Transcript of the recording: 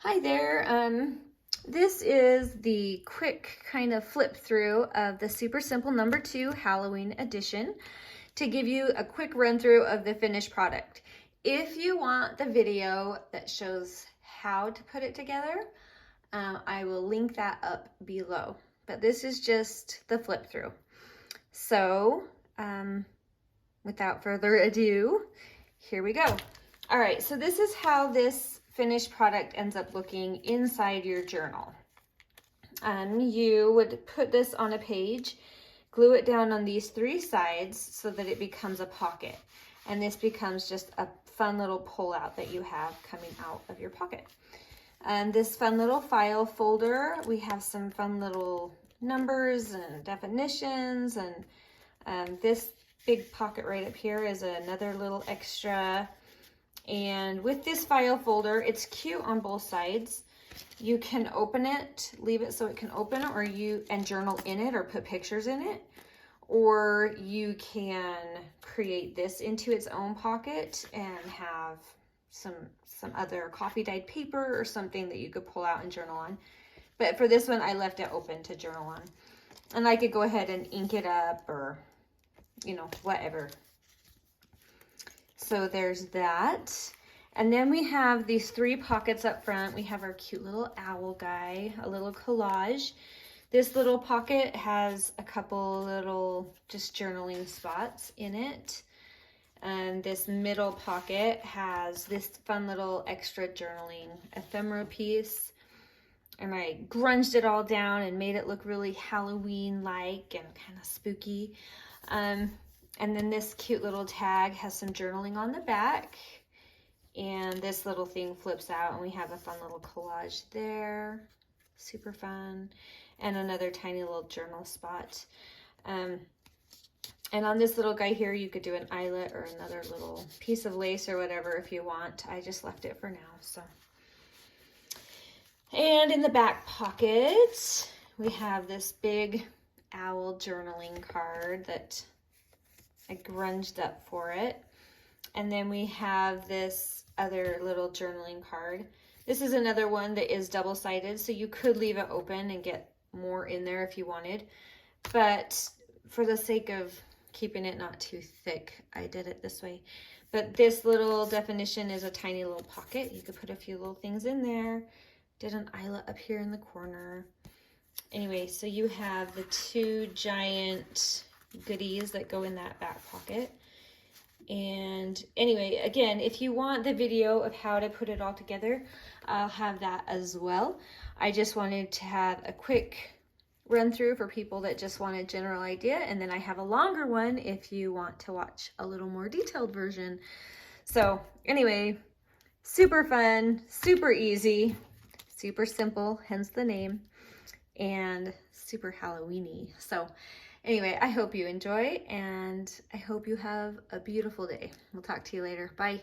Hi there. This is the quick kind of flip through of the Super Simple number 2 Halloween edition to give you a quick run through of the finished product. If you want the video that shows how to put it together, I will link that up below. But this is just the flip through. So without further ado, here we go. All right, so this is how this finished product ends up looking inside your journal. You would put this on a page, glue it down on these 3 sides so that it becomes a pocket. And this becomes just a fun little pull out that you have coming out of your pocket. This fun little file folder, we have some fun little numbers and definitions, and this big pocket right up here is another little extra. And with this file folder, it's cute on both sides. You can open it, leave it so it can open, and journal in it or put pictures in it. Or you can create this into its own pocket and have some other coffee dyed paper or something that you could pull out and journal on. But for this one, I left it open to journal on. And I could go ahead and ink it up or, whatever. So there's that. And then we have these 3 pockets up front. We have our cute little owl guy, a little collage. This little pocket has a couple little just journaling spots in it. And this middle pocket has this fun little extra journaling ephemera piece. And I grunged it all down and made it look really Halloween-like and kind of spooky. And then this cute little tag has some journaling on the back. And this little thing flips out and we have a fun little collage there. Super fun. And another tiny little journal spot. And on this little guy here, you could do an eyelet or another little piece of lace or whatever if you want. I just left it for now, so. And in the back pocket, we have this big owl journaling card that I grunged up for it. And then we have this other little journaling card. This is another one that is double-sided, so you could leave it open and get more in there if you wanted. But for the sake of keeping it not too thick, I did it this way. But this little definition is a tiny little pocket. You could put a few little things in there. Did an eyelet up here in the corner. Anyway, so you have the 2 giant goodies that go in that back pocket. And anyway, again, if you want the video of how to put it all together, I'll have that as well. I just wanted to have a quick run through for people that just want a general idea, and then I have a longer one if you want to watch a little more detailed version. So anyway, super fun, super easy, super simple, hence the name, and super Halloween-y. So anyway, I hope you enjoy, and I hope you have a beautiful day. We'll talk to you later. Bye.